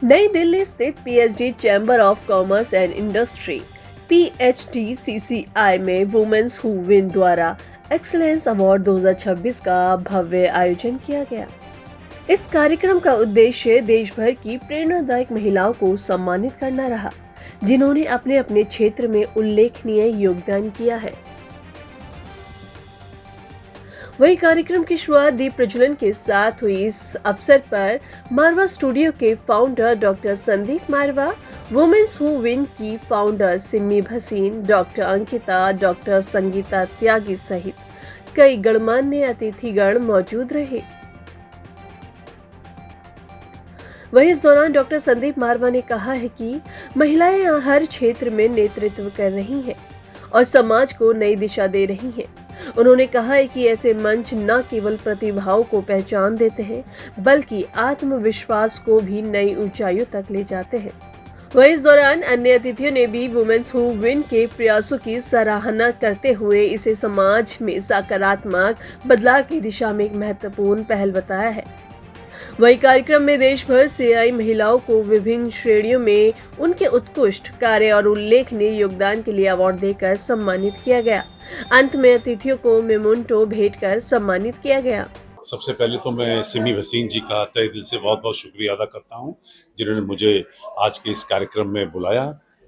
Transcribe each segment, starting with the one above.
नई दिल्ली स्थित PhD chamber of commerce and industry PHDCCI में वुमेन्स हु विन द्वारा एक्सीलेंस अवार्ड 2026 का भव्य आयोजन किया गया। इस कार्यक्रम का उद्देश्य देश भर की प्रेरणादायक महिलाओं को सम्मानित करना रहा, जिन्होंने अपने अपने क्षेत्र में उल्लेखनीय योगदान किया है। वही कार्यक्रम की शुरुआत दीप प्रज्वलन के साथ हुई। इस अवसर पर मारवा स्टूडियो के founder doctor Sandeep Marwah, women's who win की founder Simi Bhasin, doctor Ankita, doctor Sangeeta Tyagi सहित कई गणमान्य अतिथिगण मौजूद रहे। वहीं इस दौरान डॉक्टर संदीप मारवा ने कहा है कि महिलाएं हर क्षेत्र में नेतृत्व कर रही हैं और समाज को नई दिशा दे रही हैं। उन्होंने कहा है कि ऐसे मंच न केवल प्रतिभाओं को पहचान देते हैं, बल्कि आत्मविश्वास को भी नई ऊंचाइयों तक ले जाते हैं। वहीं इस दौरान अन्य अतिथियों ने भी वुमेन्स हु विन के प्रयासों की सराहना करते हुए इसे समाज में सकारात्मक बदलाव की दिशा में एक महत्वपूर्ण पहल बताया है। वही कार्यक्रम में देश भर से आई महिलाओं को विभिन्न श्रेणियों में उनके उत्कृष्ट कार्य और उल्लेखनीय योगदान के लिए अवार्ड देकर सम्मानित किया गया। अंत में अतिथियों को मेमोंटो भेंट कर सम्मानित किया गया। सबसे पहले तो मैं सिमी भसीन जी का तहे दिल से बहुत बहुत शुक्रिया अदा करता हूं, जिन्होंने मुझे आज के इस कार्यक्रम में बुलाया।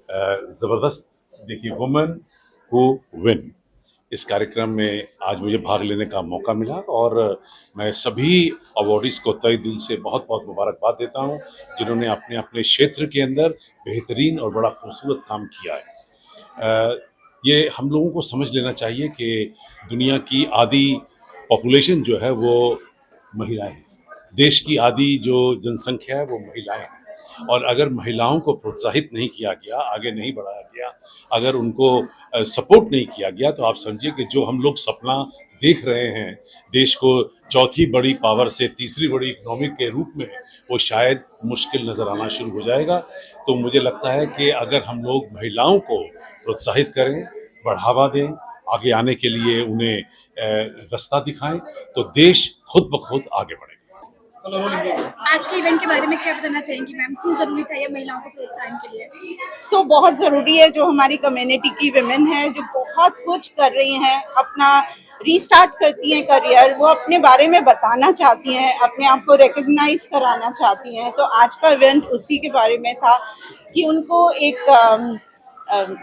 ज़बरदस्त देखिए, वुमेन हु विन, इस कार्यक्रम में आज मुझे भाग लेने का मौका मिला और मैं सभी अवॉर्डीज़ को तहे दिल से बहुत बहुत मुबारकबाद देता हूं, जिन्होंने अपने अपने क्षेत्र के अंदर बेहतरीन और बड़ा खूबसूरत काम किया है। ये हम लोगों को समझ लेना चाहिए कि दुनिया की आधी पॉपुलेशन जो है वो महिलाएं हैं। देश की आधी जो जनसंख्या है वो महिलाएं हैं, और अगर महिलाओं को प्रोत्साहित नहीं किया गया, आगे नहीं बढ़ाया गया, अगर उनको सपोर्ट नहीं किया गया, तो आप समझिए कि जो हम लोग सपना देख रहे हैं देश को चौथी बड़ी पावर से तीसरी बड़ी इकोनॉमी के रूप में, वो शायद मुश्किल नज़र आना शुरू हो जाएगा। तो मुझे लगता है कि अगर हम लोग महिलाओं को प्रोत्साहित करें, बढ़ावा दें, आगे आने के लिए उन्हें रास्ता दिखाएं, तो देश खुद ब खुद आगे बढ़ेगा। आज के इवेंट के बारे में क्या बताना चाहेंगी मैम? क्यों जरूरी था ये महिलाओं को प्रोत्साहन के लिए? बहुत ज़रूरी है। जो हमारी कम्युनिटी की विमेन है, जो बहुत कुछ कर रही हैं, अपना रीस्टार्ट करती हैं करियर, वो अपने बारे में बताना चाहती हैं, अपने आप को रिकग्नाइज कराना चाहती हैं। तो आज का इवेंट उसी के बारे में था कि उनको एक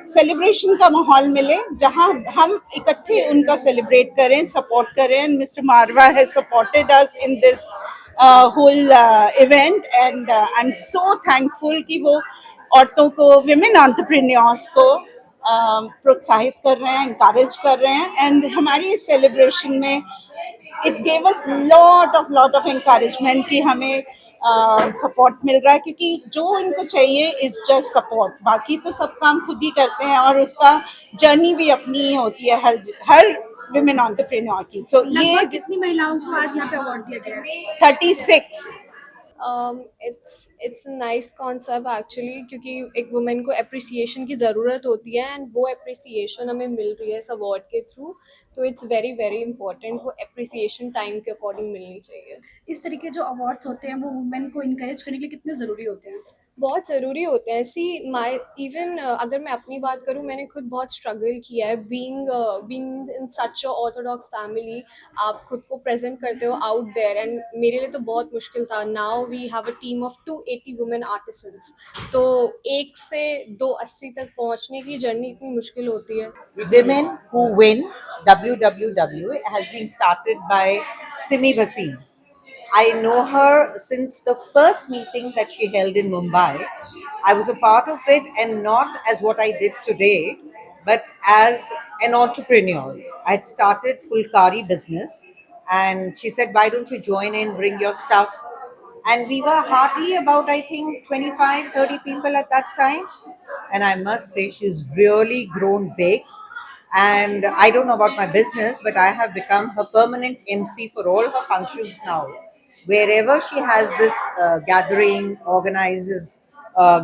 सेलिब्रेशन का माहौल मिले, जहां हम इकट्ठे उनका सेलिब्रेट करें, सपोर्ट करें। And mister Marwah has supported us in this whole event, and I'm so thankful कि वो औरतों को, विमेन एंटरप्रेन्योर्स को प्रोत्साहित कर रहे हैं, इंकरेज कर रहे हैं। एंड हमारी इस सेलिब्रेशन में it gave us lot of encouragement कि हमें सपोर्ट मिल रहा है, क्योंकि जो इनको चाहिए इज जस्ट सपोर्ट। बाकी तो सब काम खुद ही करते हैं, और उसका जर्नी भी अपनी ही होती है हर विमेन एंटरप्रेन्योर की। सो ये कितनी महिलाओं को आज यहाँ पे अवार्ड दिया गया है? 36। It's a nice concept actually, क्योंकि एक वुमेन को अप्रिसिएशन की ज़रूरत होती है एंड वो अप्रिसिएशन हमें मिल रही है इस अवार्ड के थ्रू। तो इट्स वेरी वेरी इंपॉर्टेंट, वो अप्रिसिएशन टाइम के अकॉर्डिंग मिलनी चाहिए। इस तरीके जो अवार्ड्स होते हैं वो वुमेन को इनकरेज करने के लिए कितने ज़रूरी होते हैं? बहुत ज़रूरी होते हैं। सी माई इवन अगर मैं अपनी बात करूँ, मैंने खुद बहुत स्ट्रगल किया है being in such a Orthodox family. आप खुद को प्रेजेंट करते हो आउट देयर, एंड मेरे लिए तो बहुत मुश्किल था। Now we have a team of 280 women artisans, तो 1 से 280 तक पहुंचने की जर्नी इतनी मुश्किल होती है। Women Who Win, WWW, has been started by Simi Bhasin. I know her since the first meeting that she held in Mumbai. I was a part of it, and not as what I did today, but as an entrepreneur. I had started Fulkari business, and she said, "Why don't you join in, bring your stuff?" And we were hardly about, I think, 25, 30 people at that time. And I must say, she's really grown big. And I don't know about my business, but I have become her permanent MC for all her functions now. Wherever she has this gathering, organizes,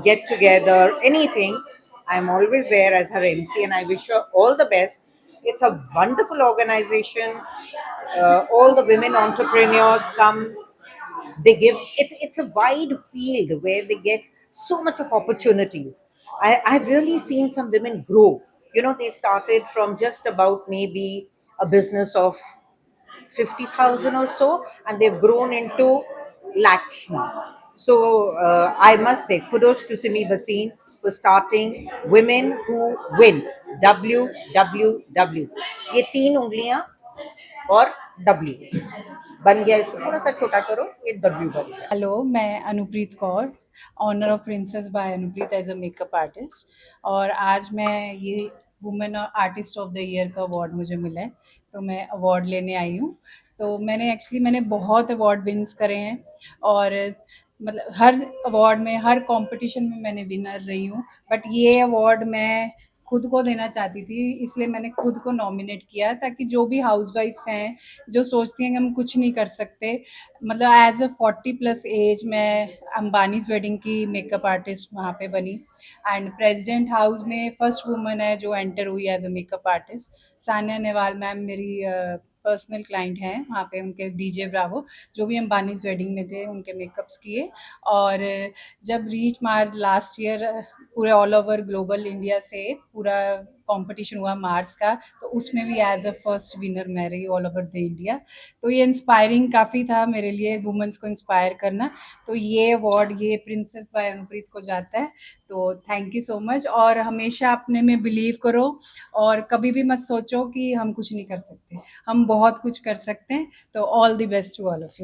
get together, anything, I'm always there as her MC, and I wish her all the best. It's a wonderful organization. All the women entrepreneurs come They give it's a wide field where they get so much of opportunities. I've really seen some women grow. You know, they started from just about maybe a business of 50,000 or so, and they've grown into lakhs now. So I must say, kudos to Simi Bhasin for starting Women Who Win, WWW. ये तीन उंगलियां और W बन गया, इसको थोड़ा सा छोटा करो, ये W बन गया. हेलो, मैं Anupreet Kaur, owner of Princess by Anupreet as a makeup artist, और आज मैं ये women artist of the year का अवार्ड मुझे मिला है, तो मैं अवार्ड लेने आई हूँ. तो मैंने बहुत अवार्ड विन्स करे हैं, और मतलब हर अवार्ड में, हर कंपटीशन में मैंने विनर रही हूँ, बट ये अवार्ड मैं खुद को देना चाहती थी, इसलिए मैंने खुद को नॉमिनेट किया, ताकि जो भी हाउसवाइफ्स हैं जो सोचती हैं कि हम कुछ नहीं कर सकते, मतलब एज अ 40+ एज मैं अंबानीज वेडिंग की मेकअप आर्टिस्ट वहाँ पे बनी, एंड प्रेसिडेंट हाउस में फर्स्ट वुमन है जो एंटर हुई as a makeup artist. Saina Nehwal ma'am मेरी पर्सनल क्लाइंट हैं वहाँ पे, उनके डीजे ब्रावो जो भी अंबानीज वेडिंग में थे उनके मेकअप्स किए. और जब रीच मार्च लास्ट ईयर पूरे ऑल ओवर ग्लोबल इंडिया से पूरा कंपटीशन हुआ मार्च का, तो उसमें भी एज अ फर्स्ट विनर मैं रही ऑल ओवर द इंडिया. तो ये इंस्पायरिंग काफ़ी था मेरे लिए, वुमेंस को इंस्पायर करना. तो ये अवार्ड ये प्रिंसेस बाय अनुप्रीत को जाता है. तो थैंक यू सो मच, और हमेशा अपने में बिलीव करो, और कभी भी मत सोचो कि हम कुछ नहीं कर सकते, हम बहुत कुछ कर सकते हैं. तो all the best to all of you.